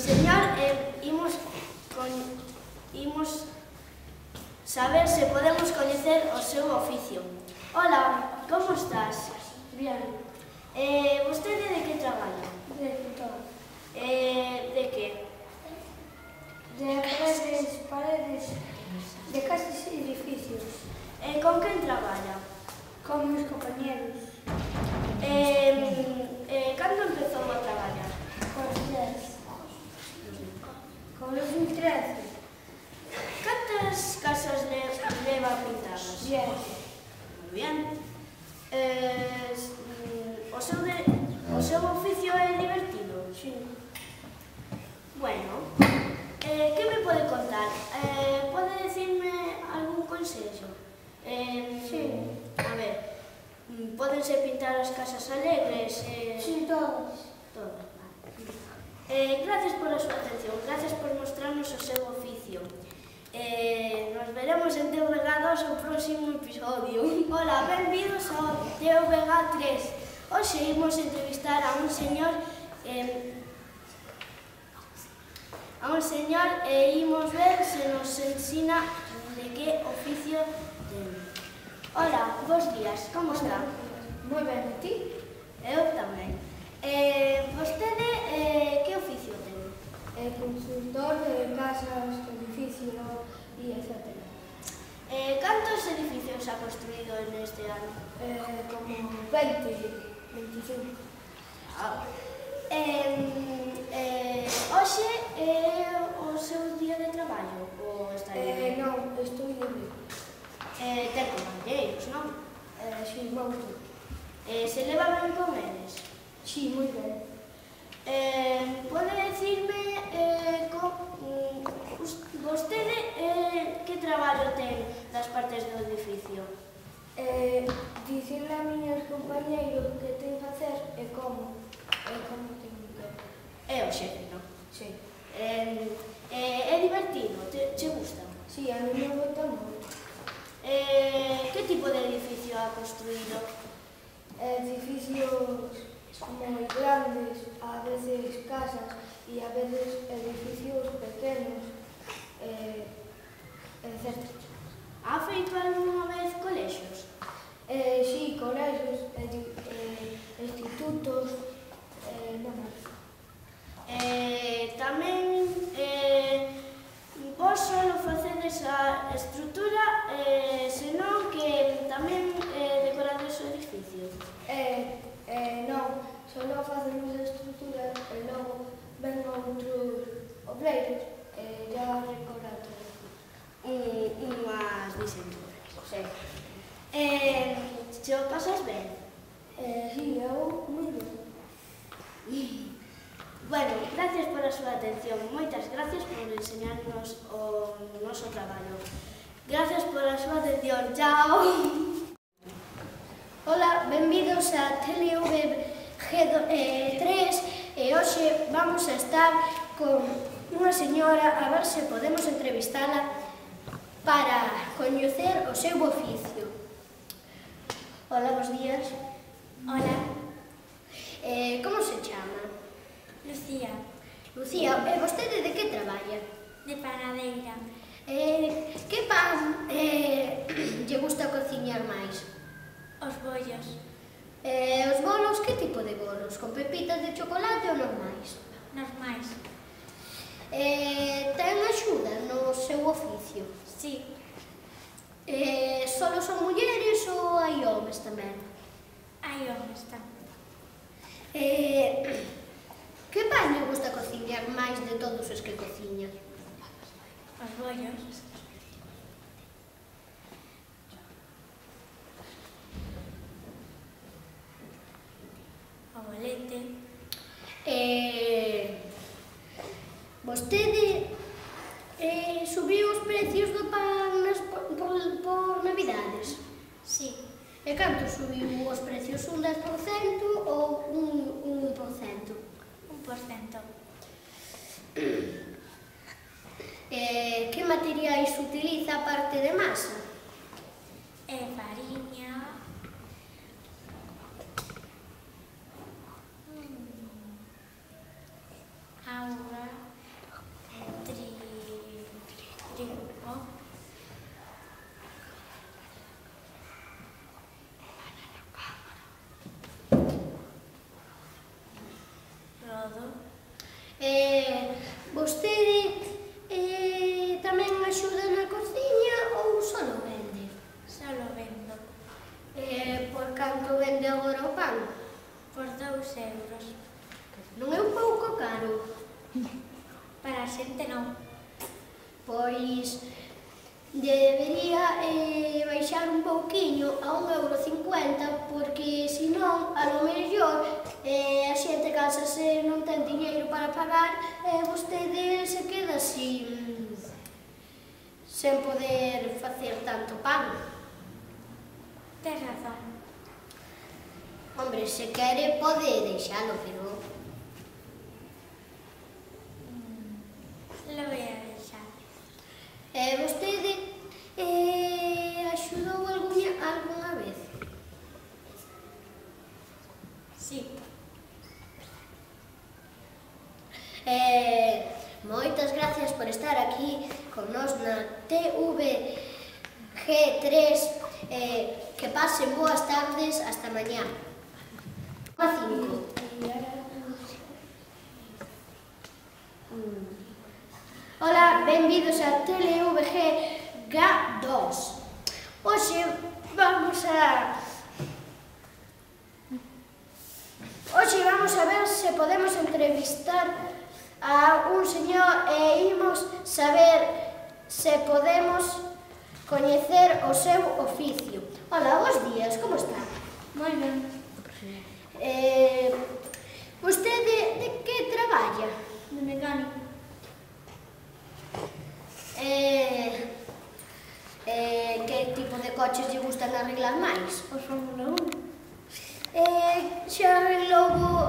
Señor, imos saber se podemos coñecer o seu oficio. Hola, como estás? Bien. Vostede de que traballa? De pintor. De que? De paredes, de casas e edificios. Con quen traballa? Con meus compañeros. Cando empezou a traballar? Con os 10. Con os 2013. Cantas casas leva pintadas? 10. Moi bien. O seu oficio é divertido? Sí. Bueno, que me pode contar? Pode decirme algún consejo? Sí. A ver, pódense pintar as casas alegres? Sí, todas. Todas, vale. Gracias por a súa atención, gracias por mostrarnos o seu oficio. Nos veremos en TVG2 o próximo episodio. Hola, benvidos ao TVG3. Hoxe imos entrevistar a un señor e imos ver se nos ensina de que oficio ten. Hola, bons días, como está? Moi ben, e ti? Eu tamén. Vostede que oficio ten? Constructor de casas, edificios e etc. Cantos edificios ha construído neste ano? Como 20, 25. Hoxe é o seu día de traballo ou está libre? Non, estou libre. Ten compañeiros, non? Si, moito. Se leva ben con eles? Si, moi ben. Pode decirme vostede que traballo ten das partes do edificio? Dicirle a miños compañeiros que ten que facer e como ten que. É o xefe, non? Si. É divertido? Che gusta? Si, a mí me gusta moito. Que tipo de edificio ha construído? Edificios moi grandes, a veces casas e a veces edificios pequenos, etc. Ha feito algunha vez colexios? Si, colegios, institutos, non máis. Tamén vos solo facedes a estrutura, senón que tamén decorades o edificio? Non, só facemos a estrutura e logo ven outros obreiros e ya recora todo. Unhas disenturas, sei. Se o pasas ben? Si, eu moi ben. Bueno, gracias por a súa atención. Moitas gracias por enseñarnos o noso traballo. Gracias por a súa atención. Chao! Hola, benvidos a TVG3 e hoxe vamos a estar con unha señora a ver se podemos entrevistala para coñecer o seu oficio. Hola, bons días. Hola, Como se chama? Lucía, Lucía, vostede de que traballa? de panadeira. Que pan lle gusta cociñar máis? Os bollos, Os bolos, que tipo de bolos? Con pepitas de chocolate ou normais? normais. Ten axuda no seu oficio? Sí, Solo son mulleres ou hai homes tamén? hai homes tamén. Que pan lle gusta cociñar máis de todos os que cociña? Os bollos, o bolete. Vostede subiu os precios do pan por Navidades? Sí, E canto subiu os precios? Un 10% ou un 1%? 1%. Que materiais utiliza a parte de masa? Fariña, auga, Vostede tamén axuda na cociña ou só lo vende? Solo vendo Por canto vende agora o pan? por 2 euros. Non é un pouco caro? Para a xente non. Pois debería baixar un pouquiño a 1,50 € porque senón, a lo mellor, a xente cánsase non ten diñeiro para pagar e vostede se queda sen poder facer tanto pan. Tes razón. Hombre, se quere pode deixalo, pero Lo voy a deixar. vostede axudou algunha vez? Sí. Moitas gracias por estar aquí con nos na TVG3. Que pasen boas tardes, hasta mañá. 5. Hola, benvidos a TVG GA2. Hoxe vamos a ver se podemos entrevistar a un señor e imos saber se podemos coñecer o seu oficio. Hola, bons días, como está? Moi ben. Vostede de que traballa? De mecánico. Que tipo de coches lle gustan arreglar máis? O Fórmula 1. Xa arreglou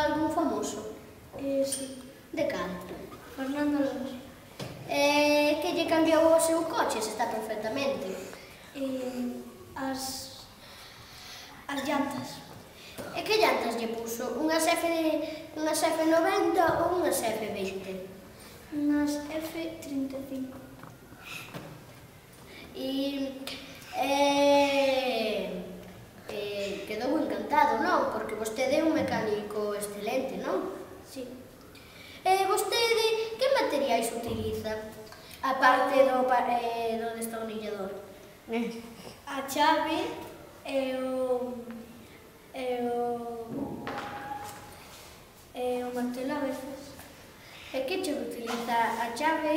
algún famoso? Sí. De canto? Fernando Alonso. Que lle cambiou o seu coche, se está perfectamente? As llantas. E que llantas lle puso? Unhas F90 ou unhas F20? Unas F35. Quedou encantado, non? Porque vostede é un mecánico excelente, non? Sí. Vostede que materiais utiliza? Aparte do destornillador. A chave e o martelo a veces. E que chave utiliza? A chave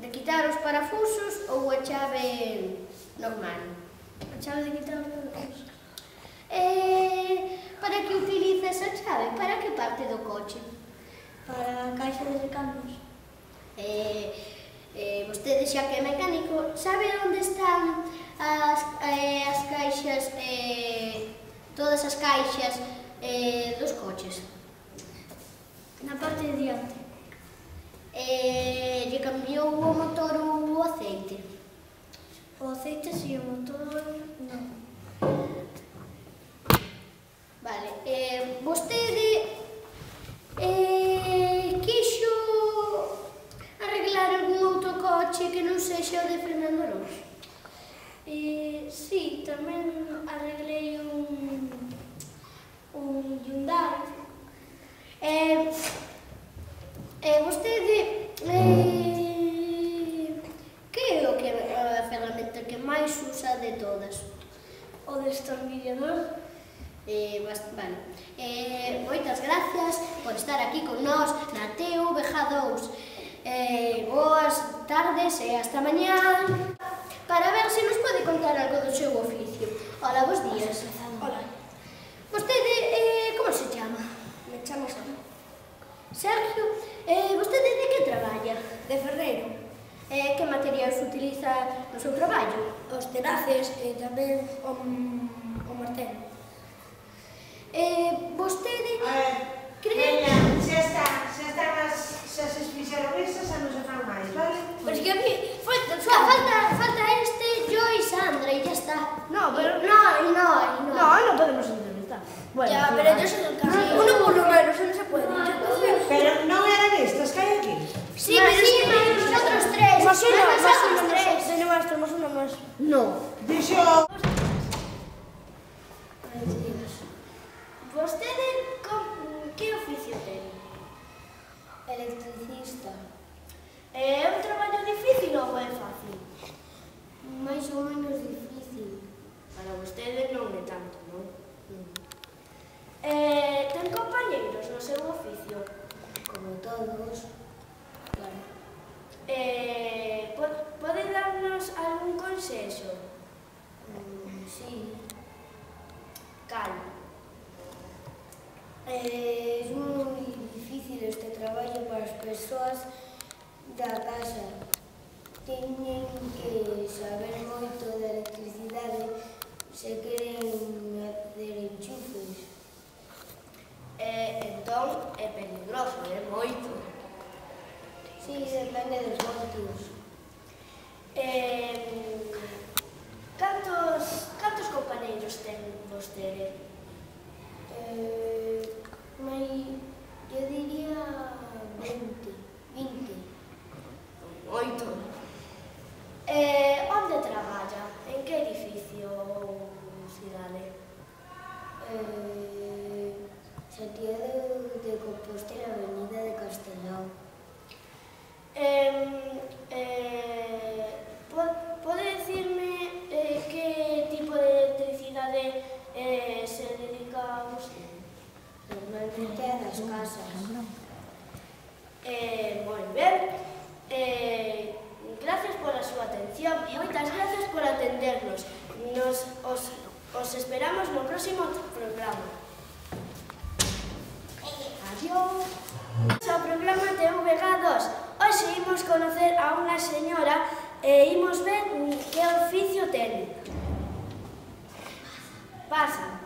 de quitar os parafusos ou a chave normal? A chave de quitar os parafusos. Para que utiliza esa chave? Para que parte do coche? Para a caixa de recambios. Vostede xa que é mecánico, sabe onde están as caixas, todas as caixas dos coches? Na parte de diante. Lle cambiou o motor ou o aceite? O aceite si, o motor non. Vale, vostede quixo arreglar algún outro coche que non sexa o de Fernando Alonso? Sí, tamén arreglei un Hyundai. Vostede que é a ferramenta que máis usa de todas? O destornillador. Vale. Moitas gracias por estar aquí con nós na TVG2. Boas tardes e hasta mañá. Para ver se nos pode contar algo do seu oficio. Hola, bons días. Hola. Vostede, como se chama? Me chamo Sergio. Sergio. Vostede de que traballa? De ferreiro. Que materiais utiliza no seu traballo? Os tenaces e tamén o martelo. Vostede... Veña, xa se fixeron esas, xa non se fan máis, vale? Pero es que a mí... Falta este, yo y Sandra y ya está. No, pero... No. No podemos entrevistar. Bueno, Ya, pero yo soy el caso. Uno por lo menos, no se puede. Pero non eran estas que hai aquí? Sí, pero nosotros tres. Más Nosotros tres. uno más. No. Dixo... Cal? Es moi difícil este traballo para as persoas da casa. Teñen que saber moito de electricidade se queren hacer enchufes. Entón é peligroso, é moito. Sí, depende dos voltios. Cantos compañeiros ten vostede? Eu diría 20. Moito. Onde traballa? En que edificio ou cidade? Santiago de Compostela, Avenida de Castelao. Pode dicirme que tipo de electricidade se dedica a vostede? Normalmente a das casas. Moi ben. Gracias pola súa atención. Moitas gracias por atendernos. Os esperamos no próximo programa. Adiós. O programa TVG2. Hoxe imos conocer a unha señora e imos ver que oficio ten. Pasa.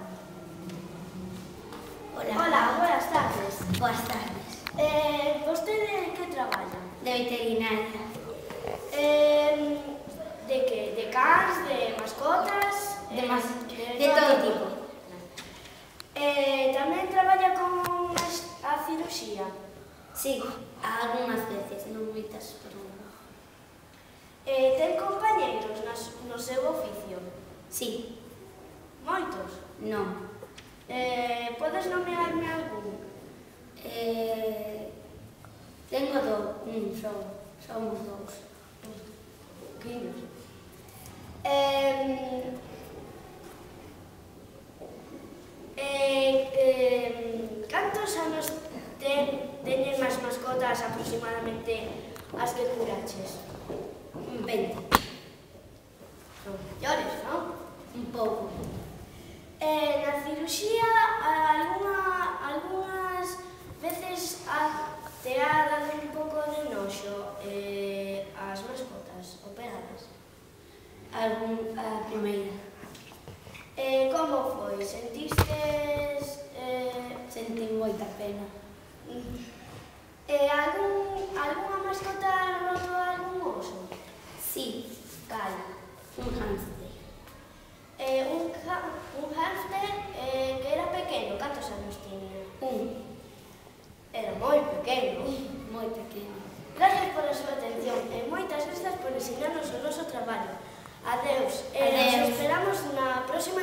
Hola, buenas tardes. Boas tardes. Vostede que traballa? De veterinaria. De que? De cans, de mascotas? De todo tipo. Tamén traballa con a cirurxía? Sí, algunhas veces, non moitas, pero... Ten compañeiros no seu oficio? Sí, Moitos? non. Podes nomearme algún? Tengo somos dous. Quinos. Cantos anos teñen as mascotas aproximadamente as que curaches? 20. Non mellores, non? Un pouco. Na cirurxía, algunhas veces te ha dado un pouco de noxo as mascotas operadas. A primeira. Como foi? Sentistes... Sentí moita pena. Algunha mascota roto algún oso? Sí, Cal? un hámster. Un hámster que era pequeno, cantos anos tiña? Era moi pequeno. Moi pequeno. Gracias pola súa atención e moitas gracias por ensinarnos o noso traballo. Adeus. Adeus. Nos esperamos na próxima...